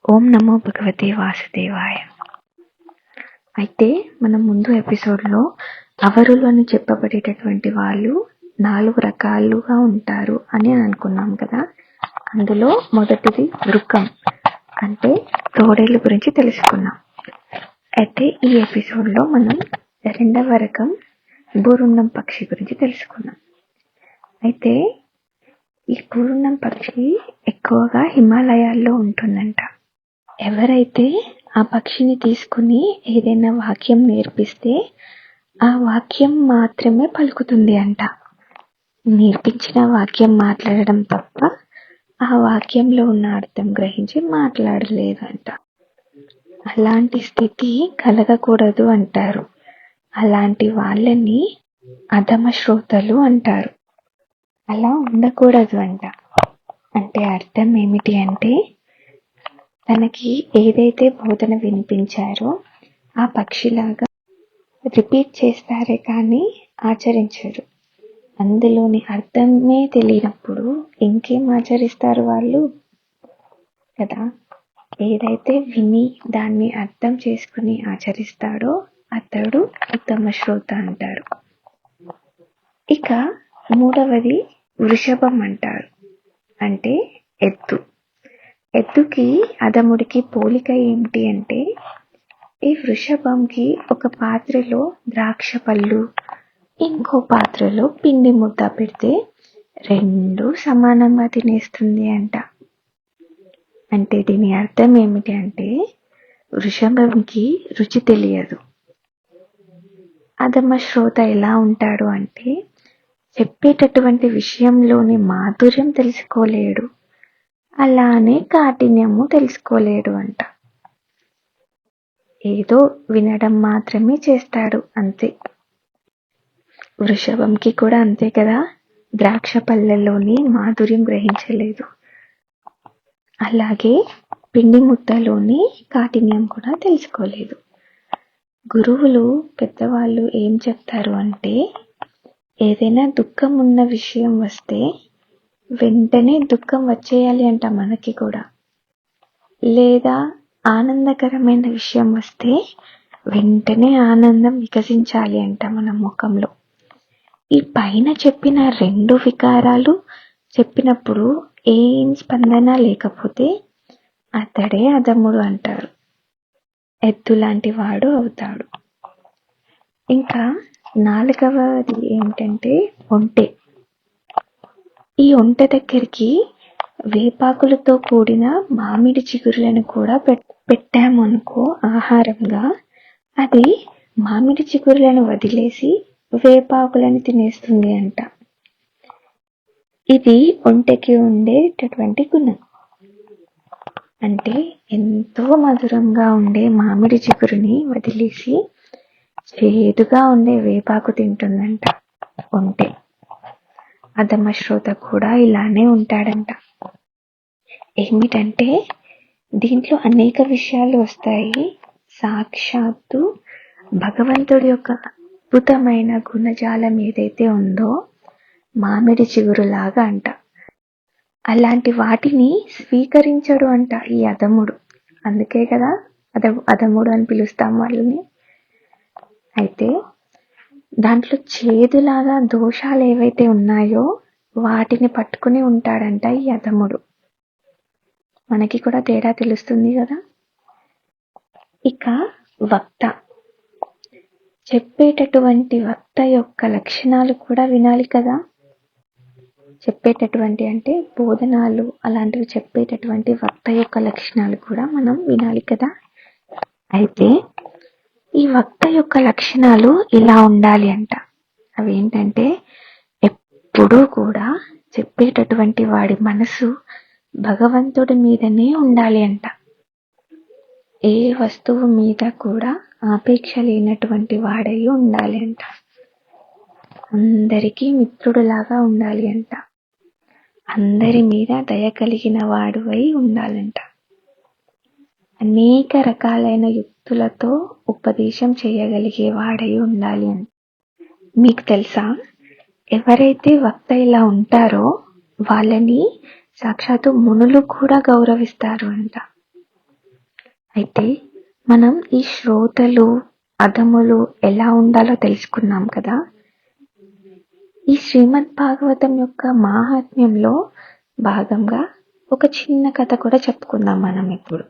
ఓం నమో భగవతే వాసుదేవాయ. అయితే మనం ముందు ఎపిసోడ్లో అవరులు అని చెప్పబడేటటువంటి వాళ్ళు 4 రకాలుగా ఉంటారు అని అనుకున్నాం కదా. అందులో మొదటిది వృకం, అంటే తోడేళ్ళ గురించి తెలుసుకున్నాం. అయితే ఈ ఎపిసోడ్లో మనం 2వ రకం బూరుండం పక్షి గురించి తెలుసుకున్నాం. అయితే ఈ బూరుండం పక్షి ఎక్కువగా హిమాలయాల్లో ఉంటుందంట. ఎవరైతే ఆ పక్షిని తీసుకుని ఏదైనా వాక్యం నేర్పిస్తే ఆ వాక్యం మాత్రమే పలుకుతుంది అంట. నేర్పించిన వాక్యం మాట్లాడడం తప్ప ఆ వాక్యంలో ఉన్న అర్థం గ్రహించి మాట్లాడలేదు అంట. అలాంటి స్థితి కలగకూడదు అంటారు. అలాంటి వాళ్ళని అధమ శ్రోతలు అంటారు. అలా ఉండకూడదు అంట. అంటే అర్థం ఏమిటి అంటే, తనకి ఏదైతే బోధన వినిపించారో ఆ పక్షిలాగా రిపీట్ చేస్తారే కానీ ఆచరించరు. అందులోని అర్థమే తెలియనప్పుడు ఇంకేం ఆచరిస్తారు వాళ్ళు కదా. ఏదైతే విని దాన్ని అర్థం చేసుకుని ఆచరిస్తాడో అతడు ఉత్తమ శ్రోత అంటారు. ఇక 3వది వృషభం అంటారు, అంటే ఎద్దు. ఎద్దుకి అధముడికి పోలిక ఏమిటి అంటే, ఈ వృషభంకి ఒక పాత్రలో ద్రాక్ష పళ్ళు, ఇంకో పాత్రలో పిండి ముద్ద పెడితే 2 సమానంగా తినేస్తుంది అంట. అంటే దీని అర్థం ఏమిటి అంటే, వృషభంకి రుచి తెలియదు. అధమ శ్రోత ఎలా ఉంటాడు అంటే, చెప్పేటటువంటి విషయంలోని మాధుర్యం తెలుసుకోలేడు, అలానే కాఠిన్యము తెలుసుకోలేడు అంట. ఏదో వినడం మాత్రమే చేస్తాడు అంతే. వృషభంకి కూడా అంతే కదా, ద్రాక్ష పళ్ళలోని మాధుర్యం గ్రహించలేదు. అలాగే పిండి ముద్దలోని కాఠిన్యం కూడా తెలుసుకోలేదు. గురువులు పెద్దవాళ్ళు ఏం చెప్తారు అంటే, ఏదైనా దుఃఖం ఉన్న విషయం వస్తే వెంటనే దుఃఖం వచ్చేయాలి అంట మనకి కూడా. లేదా ఆనందకరమైన విషయం వస్తే వెంటనే ఆనందం వికసించాలి అంట మన ముఖంలో. ఈ పైన చెప్పిన 2 వికారాలు చెప్పినప్పుడు ఏం స్పందన లేకపోతే అతడే అధముడు అంటారు. ఎద్దు లాంటి వాడు అవుతాడు. ఇంకా 4వది ఏంటంటే ఒంటె. ఈ ఒంటె దగ్గరికి వేపాకులతో కూడిన మామిడి చిగురులను కూడా పెట్టాము అనుకో ఆహారంగా, అది మామిడి చిగురులను వదిలేసి వేపాకులను తినేస్తుంది అంట. ఇది ఒంటెకి ఉండేటటువంటి గుణం. అంటే ఎంతో మధురంగా ఉండే మామిడి చిగురుని వదిలేసి చేదుగా ఉండే వేపాకు తింటుందంట ఒంటె. అధమ శ్రోత కూడా ఇలానే ఉంటాడంట. ఏమిటంటే దీంట్లో అనేక విషయాలు వస్తాయి. సాక్షాత్తు భగవంతుడి యొక్క అద్భుతమైన గుణజాలం ఏదైతే ఉందో మామిడి చిగురులాగా అంట. అలాంటి వాటిని స్వీకరించడు అంట ఈ అధముడు. అందుకే కదా అధముడు అని పిలుస్తాం వాళ్ళని. అయితే దాంట్లో చేదులాగా దోషాలు ఏవైతే ఉన్నాయో వాటిని పట్టుకుని ఉంటాడంట ఈ అధముడు. మనకి కూడా తేడా తెలుస్తుంది కదా. ఇక వక్త, చెప్పేటటువంటి వక్త యొక్క లక్షణాలు కూడా వినాలి కదా. చెప్పేటటువంటి అంటే బోధనాలు అలాంటివి చెప్పేటటువంటి వక్త యొక్క లక్షణాలు కూడా మనం వినాలి కదా. అయితే ఈ వక్త యొక్క లక్షణాలు ఇలా ఉండాలి అంట. అవేంటంటే, ఎప్పుడూ కూడా చెప్పేటటువంటి వాడి మనసు భగవంతుడి మీదనే ఉండాలి అంట. ఏ వస్తువు మీద కూడా ఆపేక్ష లేనటువంటి వాడై ఉండాలి అంట. అందరికీ మిత్రుడులాగా ఉండాలి అంట. అందరి మీద దయ కలిగిన వాడువై ఉండాలంట. అనేక రకాలైన యుక్తులతో ఉపదేశం చేయగలిగే వాడై ఉండాలి అంట. మీకు తెలుసా, ఎవరైతే వక్త ఇలా ఉంటారో వాళ్ళని సాక్షాత్తు మునులు కూడా గౌరవిస్తారు అంట. అయితే మనం ఈ శ్రోతలు అధములు ఎలా ఉండాలో తెలుసుకున్నాం కదా. ఈ శ్రీమద్ భాగవతం యొక్క మాహాత్మ్యంలో భాగంగా ఒక చిన్న కథ కూడా చెప్పుకుందాం మనం ఇప్పుడు.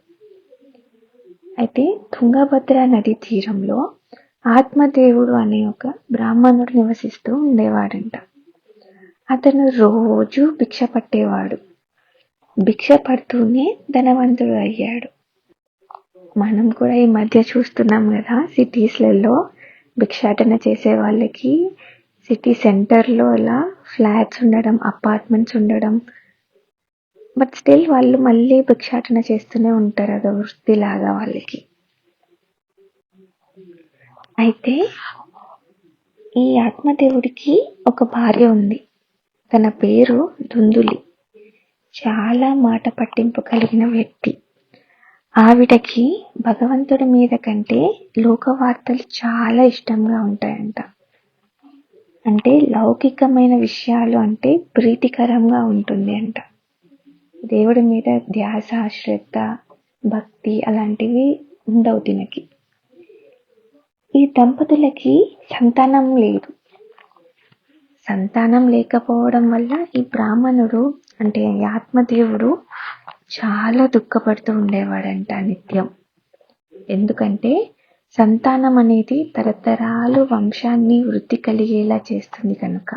అయితే తుంగభద్ర నది తీరంలో ఆత్మదేవుడు అనే ఒక బ్రాహ్మణుడు నివసిస్తూ ఉండేవాడంట. అతను రోజు భిక్ష పట్టేవాడు. భిక్ష పడుతూనే ధనవంతుడు అయ్యాడు. మనం కూడా ఈ మధ్య చూస్తున్నాం కదా, సిటీస్లలో భిక్షాటన చేసే వాళ్ళకి సిటీ సెంటర్లో అలా ఫ్లాట్స్ ఉండడం, అపార్ట్మెంట్స్ ఉండడం, బట్ స్టిల్ వాళ్ళు మళ్ళీ భిక్షాటన చేస్తూనే ఉంటారు, అదో వృత్తిలాగా వాళ్ళకి. అయితే ఈ ఆత్మదేవుడికి ఒక భార్య ఉంది. తన పేరు దుందులి. చాలా మాట పట్టింపు కలిగిన వ్యక్తి. ఆవిడకి భగవంతుడి మీద కంటే లోకవార్తలు చాలా ఇష్టంగా ఉంటాయంట. అంటే లౌకికమైన విషయాలు అంటే ప్రీతికరంగా ఉంటుంది అంట. దేవుడి మీద ధ్యాస, శ్రద్ధ, భక్తి అలాంటివి ఉండవు తినకి. ఈ దంపతులకి సంతానం లేదు. సంతానం లేకపోవడం వల్ల ఈ బ్రాహ్మణుడు అంటే ఈ ఆత్మదేవుడు చాలా దుఃఖపడుతూ ఉండేవాడంట నిత్యం. ఎందుకంటే సంతానం అనేది తరతరాలు వంశాన్ని వృద్ధి కలిగేలా చేస్తుంది కనుక.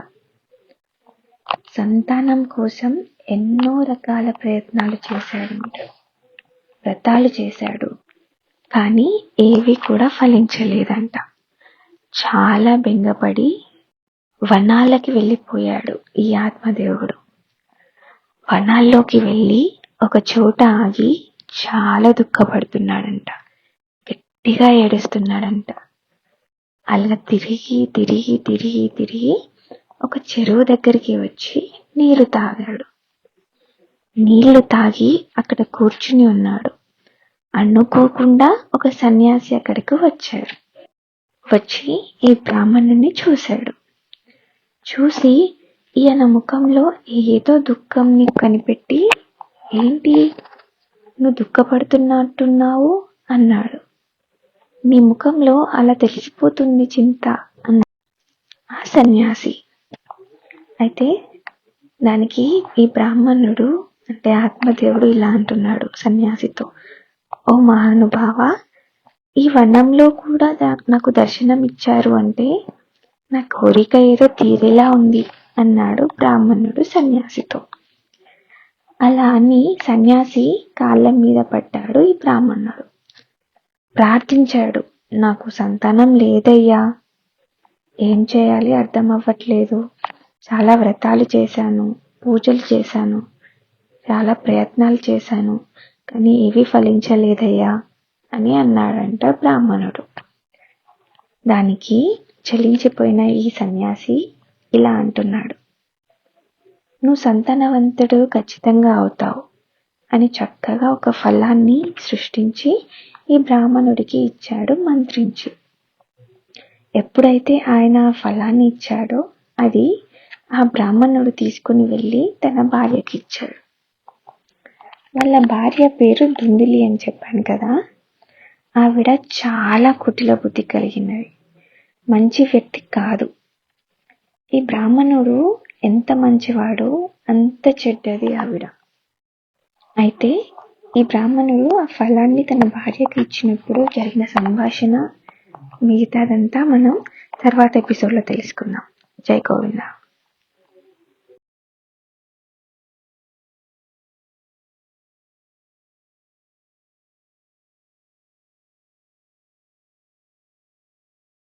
సంతానం కోసం ఎన్నో రకాల ప్రయత్నాలు చేశాడు, వ్రతాలు చేశాడు, కానీ ఏవి కూడా ఫలించలేదంట. చాలా బెంగపడి వనాలకి వెళ్ళిపోయాడు ఈ ఆత్మదేవుడు. వనాల్లోకి వెళ్ళి ఒక చోట ఆగి చాలా దుఃఖపడుతున్నాడంట, గట్టిగా ఏడుస్తున్నాడంట. అలా తిరిగి తిరిగి తిరిగి తిరిగి ఒక చెరువు దగ్గరికి వచ్చి నీళ్లు తాగాడు. నీళ్లు తాగి అక్కడ కూర్చుని ఉన్నాడు. అనుకోకుండా ఒక సన్యాసి అక్కడికి వచ్చాడు. వచ్చి ఈ బ్రాహ్మణుని చూశాడు. చూసి ఈయన ముఖంలో ఏదో దుఃఖంని కనిపెట్టి, ఏంటి నువ్వు దుఃఖపడుతున్నట్టున్నావు అన్నాడు. నీ ముఖంలో అలా తెలిసిపోతుంది చింత అన్నాడు ఆ సన్యాసి. అయితే దానికి ఈ బ్రాహ్మణుడు అంటే ఆత్మదేవుడు ఇలా అంటున్నాడు సన్యాసితో, ఓ మహానుభావ, ఈ వనంలో కూడా నాకు దర్శనం ఇచ్చారు అంటే నా కోరిక ఏదో తీరేలా ఉంది అన్నాడు బ్రాహ్మణుడు సన్యాసితో. అలా అని సన్యాసి కాళ్ళ మీద పడ్డాడు ఈ బ్రాహ్మణుడు. ప్రార్థించాడు, నాకు సంతానం లేదయ్యా, ఏం చేయాలి అర్థం అవ్వట్లేదు, చాలా వ్రతాలు చేశాను, పూజలు చేశాను, చాలా ప్రయత్నాలు చేశాను, కానీ ఏవి ఫలించలేదయ్యా అని అన్నాడంట బ్రాహ్మణుడు. దానికి చలించిపోయిన ఈ సన్యాసి ఇలా అంటున్నాడు, నువ్వు సంతానవంతుడు ఖచ్చితంగా అవుతావు అని చక్కగా ఒక ఫలాన్ని సృష్టించి ఈ బ్రాహ్మణుడికి ఇచ్చాడు మంత్రించి. ఎప్పుడైతే ఆయన ఆ ఫలాన్ని ఇచ్చాడో అది ఆ బ్రాహ్మణుడు తీసుకుని వెళ్ళి తన భార్యకి ఇచ్చాడు. వాళ్ళ భార్య పేరు దుందులి అని చెప్పాను కదా. ఆవిడ చాలా కుటిల బుద్ధి కలిగినది, మంచి వ్యక్తి కాదు. ఈ బ్రాహ్మణుడు ఎంత మంచివాడో అంత చెడ్డది ఆవిడ. అయితే ఈ బ్రాహ్మణుడు ఆ ఫలాన్ని తన భార్యకి ఇచ్చినప్పుడు జరిగిన సంభాషణ మిగతాదంతా మనం తర్వాత ఎపిసోడ్లో తెలుసుకుందాం. జై గోవింద.